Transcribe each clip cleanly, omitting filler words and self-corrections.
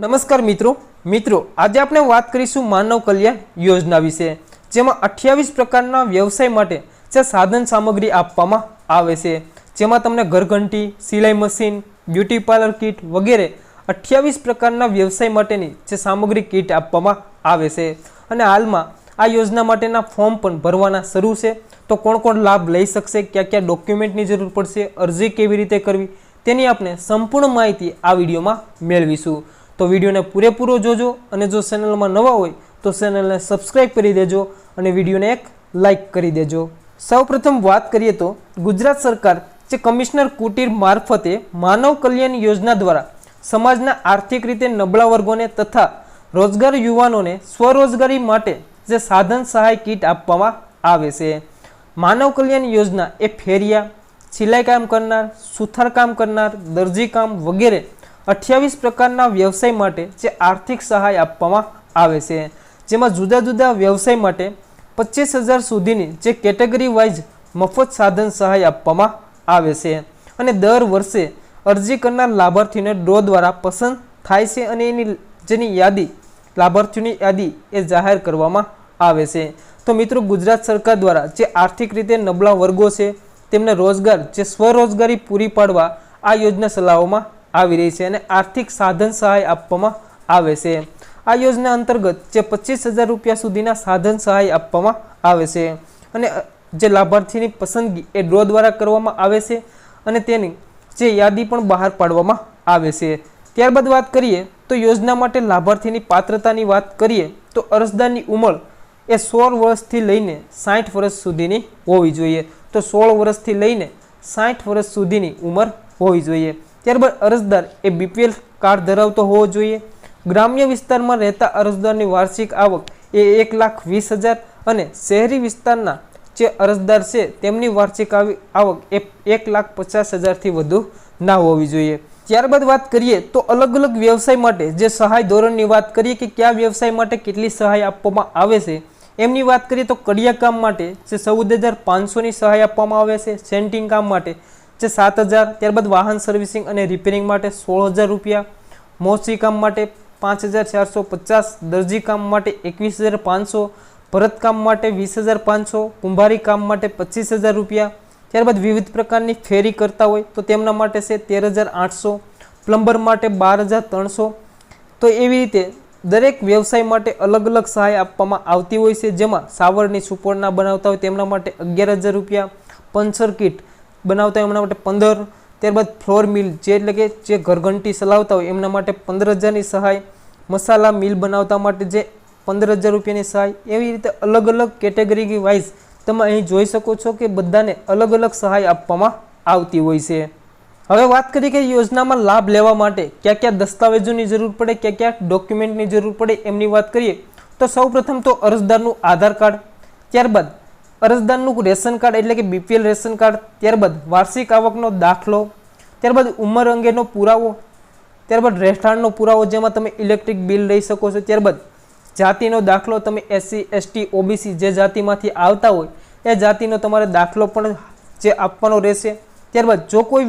નમસ્કાર મિત્રો આજે આપણે વાત કરીશું માનવ કલ્યાણ યોજના વિશે, જેમાં 28 પ્રકારના વ્યવસાય માટે જે સાધન સામગ્રી આપવામાં આવે છે, જેમાં તમને ઘરઘંટી, સિલાઈ મશીન, બ્યુટી પાર્લર કીટ વગેરે 28 પ્રકારના વ્યવસાય માટેની જે સામગ્રી કીટ આપવામાં આવે છે અને હાલમાં આ યોજના માટેના ફોર્મ પણ ભરવાના શરૂ છે। તો કોણ લાભ લઈ શકશે, ક્યાં ડોક્યુમેન્ટની જરૂર પડશે, અરજી કેવી રીતે કરવી, તેની આપણે સંપૂર્ણ માહિતી આ વિડીયોમાં મેળવીશું। तो वीडियो ने पूरेपूरो जोजो और जो चेनल में नवा हो तो चेनल ने सब्सक्राइब कर दीजो और वीडियो ने एक लाइक कर दीजो। सौ प्रथम बात करिए तो गुजरात सरकार जे कमिश्नर कुटीर मार्फते मानव कल्याण योजना द्वारा समाजना आर्थिक रीते नबळा वर्गोने तथा रोजगार युवानों ने स्वरोजगारी माटे जे साधन सहाय किट आपवामां आवे छे। मानव कल्याण योजना ए फेरिया, सिलाई काम करनार, सुथार काम करनार, दर्जी काम वगैरह 28 प्रकारना व्यवसाय माटे जे आर्थिक सहाय आपवामां आवे छे, जेमां जुदा जुदा व्यवसाय माटे 25,000 सुधीनी जे केटेगरी वाइज मफत साधन सहाय आपवामां आवे छे अने दर वर्षे अरजी करनार लाभार्थीने ड्रो द्वारा पसंद थाय छे अने एनी जेनी यादी लाभार्थीओनी यादी ए जाहेर करवामां आवे छे। तो मित्रों, गुजरात सरकार द्वारा जे आर्थिक रीते नबळा वर्गो छे तेमने रोजगार जे स्वरोजगारी पूरी पाडवा आ योजना चलाववामां આવી રહી છે અને આર્થિક સાધન સહાય આપવામાં આવે છે। આ યોજના અંતર્ગત જે 25,000 રૂપિયા સુધીના સાધન સહાય આપવામાં આવે છે અને જે લાભાર્થીની પસંદગી એ ડ્રો દ્વારા કરવામાં આવે છે અને તેની જે યાદી પણ બહાર પાડવામાં આવે છે। ત્યારબાદ વાત કરીએ તો યોજના માટે લાભાર્થીની પાત્રતાની વાત કરીએ તો અરજદારની ઉંમર એ 16 વર્ષથી લઈને 60 વર્ષ સુધીની હોવી જોઈએ। તો 16 વર્ષથી લઈને 60 વર્ષ સુધીની ઉંમર હોવી જોઈએ। ત્યારબાદ અરજદાર એ બીપીએલ કાર્ડ ધરાવતો હોવો જોઈએ। ગ્રામ્ય વિસ્તારમાં રહેતા અરજદારની વાર્ષિક આવક એ 1,20,000 અને શહેરી વિસ્તારના જે અરજદાર છે તેમની વાર્ષિક આવક એ 1,50,000 થી વધુ ના હોવી જોઈએ। ત્યારબાદ વાત કરીએ તો અલગ અલગ વ્યવસાય માટે જે સહાય ધોરણની વાત કરીએ કે કયા વ્યવસાય માટે કેટલી સહાય આપવામાં આવે છે એમની વાત કરીએ તો કડિયા કામ માટે જે 14,500ની સહાય આપવામાં આવે છે। સેન્ટિંગ કામ માટે 7,000, ત્યારબાદ વાહન સર્વિસિંગ અને રિપેરિંગ માટે 16,000 રૂપિયા, મોચી કામ માટે 5,450, દરજી કામ માટે 21,500, ભરત કામ માટે 20,500, કુંભારી કામ માટે 25,000 રૂપિયા। ત્યારબાદ વિવિધ પ્રકારની ફેરી કરતા હોય તો તેમના માટે છે 13,800, પ્લમ્બર માટે 12,300। તો એવી રીતે દરેક વ્યવસાય માટે અલગ અલગ સહાય આપવામાં આવતી હોય છે, જેમાં સાવરણી સુપોળના બનાવતા હોય તેમના માટે 11,000 રૂપિયા, પંચર કિટ બનાવતા હોય એમના માટે 15, ત્યારબાદ ફ્લોર મિલ જે એટલે કે જે ઘરઘંટી ચલાવતા હોય એમના માટે 15,000ની સહાય, મસાલા મિલ બનાવતા માટે જે 15,000 રૂપિયાની સહાય। એવી રીતે અલગ અલગ કેટેગરી વાઇઝ તમે અહીં જોઈ શકો છો કે બધાને અલગ અલગ સહાય આપવામાં આવતી હોય છે। હવે વાત કરીએ કે યોજનામાં લાભ લેવા માટે કયા દસ્તાવેજોની જરૂર પડે, કયા ડોક્યુમેન્ટની જરૂર પડે એમની વાત કરીએ તો સૌપ્રથમ તો અરજદારનું આધાર કાર્ડ, ત્યારબાદ અરજદારનું રેશન કાર્ડ એટલે કે બીપીએલ રેશન કાર્ડ, ત્યારબાદ વાર્ષિક આવકનો દાખલો, ત્યારબાદ ઉંમર અંગેનો પુરાવો, ત્યારબાદ રહેઠાણનો પુરાવો જેમાં તમે ઇલેક્ટ્રિક બિલ લઈ શકો છો, ત્યારબાદ જાતિનો દાખલો, તમે એસસી એસટી ઓબીસી જે જાતિમાંથી આવતા હોય એ જાતિનો તમારે દાખલો પણ જે આપવાનો રહેશે। ત્યારબાદ જો કોઈ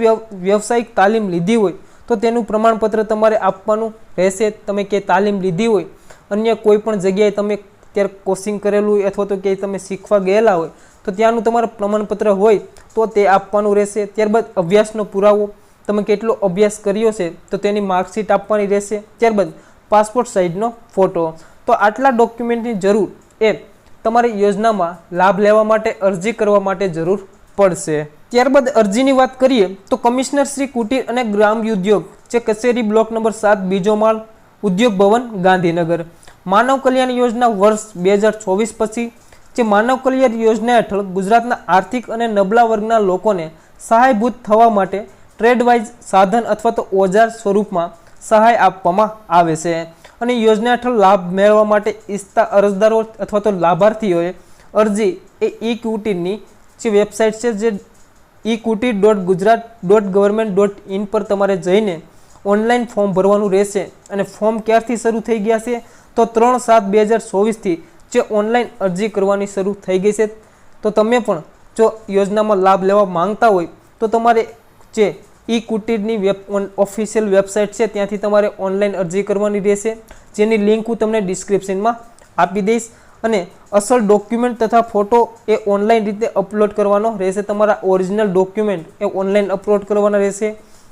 વ્યવસાયિક તાલીમ લીધી હોય તો તેનું પ્રમાણપત્ર તમારે આપવાનું રહેશે। તમે કે તાલીમ લીધી હોય અન્ય કોઈ પણ જગ્યાએ તમે ત્યારે કોચિંગ કરેલું હોય અથવા તો ક્યાંય તમે શીખવા ગયેલા હોય તો ત્યાંનું તમારું પ્રમાણપત્ર હોય તો તે આપવાનું રહેશે। ત્યારબાદ અભ્યાસનો પુરાવો, તમે કેટલો અભ્યાસ કર્યો છે તો તેની માર્કશીટ આપવાની રહેશે। ત્યારબાદ પાસપોર્ટ સાઇઝનો ફોટો। તો આટલા ડોક્યુમેન્ટની જરૂર એ તમારી યોજનામાં લાભ લેવા માટે અરજી કરવા માટે જરૂર પડશે। ત્યારબાદ અરજીની વાત કરીએ તો કમિશનર શ્રી કુટીર અને ગ્રામ ઉદ્યોગ જે કચેરી બ્લોક નંબર 7 બીજો માળ, ઉદ્યોગ ભવન, ગાંધીનગર। માનવ કલ્યાણ યોજના વર્ષ 2024 પછી જે માનવ કલ્યાણ યોજના હેઠળ ગુજરાતના આર્થિક અને નબળા વર્ગના લોકોને સહાયભૂત થવા માટે ટ્રેડ વાઇઝ સાધન અથવા તો ઓજાર સ્વરૂપમાં સહાય આપવામાં આવે છે અને યોજના હેઠળ લાભ મેળવવા માટે ઈચ્છતા અરજદારો અથવા તો લાભાર્થીઓએ અરજી એ ઈ કુટીરની જે વેબસાઇટ છે જે ekutir.gujarat.government.in પર તમારે જઈને ઓનલાઈન ફોર્મ ભરવાનું રહેશે અને ફોર્મ ક્યારથી શરૂ થઈ ગયા છે તો 3/7/2024 થી જે ઓનલાઈન અરજી કરવાની શરૂ થઈ ગઈ છે। તો તમે પણ જો યોજનામાં લાભ લેવા માંગતા હોય તો તમારે જે ઈ કુટીરની ઓફિશિયલ વેબસાઇટ છે, ત્યાંથી તમારે ઓનલાઈન અરજી કરવાની રહેશે, જેની લિંક હું તમને ડિસ્ક્રિપ્શનમાં આપી દઈશ. અને અસલ ડોક્યુમેન્ટ તથા ફોટો એ ઓનલાઈન રીતે અપલોડ કરવાનો રહેશે. તમારા ઓરિજિનલ ડોક્યુમેન્ટ એ ઓનલાઈન અપલોડ કરવાના રહેશે.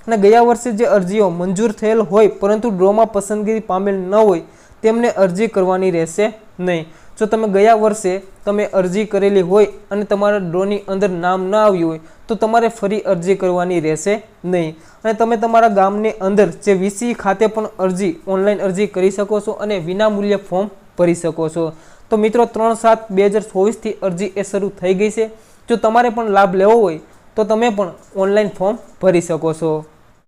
અને ગયા વર્ષે જે અરજીઓ મંજૂર થયેલ હોય પરંતુ ડ્રોમાં પસંદગી પામેલ ન હોય તેમને અરજી કરવાની રહેશે નહીં. જો તમે ગયા વર્ષે તમે અરજી કરેલી હોય અને તમારા ડ્રોની અંદર નામ ન આવ્યું હોય તો તમારે ફરી અરજી કરવાની રહેશે નહીં. અને તમે તમારા ગામની અંદર જે વીસી ખાતે પણ ઓનલાઈન અરજી કરી શકો છો અને વિનામૂલ્યે ફોર્મ ભરી શકો છો. તો મિત્રો 3/7/2024થી અરજી એ શરૂ થઈ ગઈ છે. જો તમારે પણ લાભ લેવો હોય તો તમે પણ ઓનલાઈન ફોર્મ ભરી શકો છો.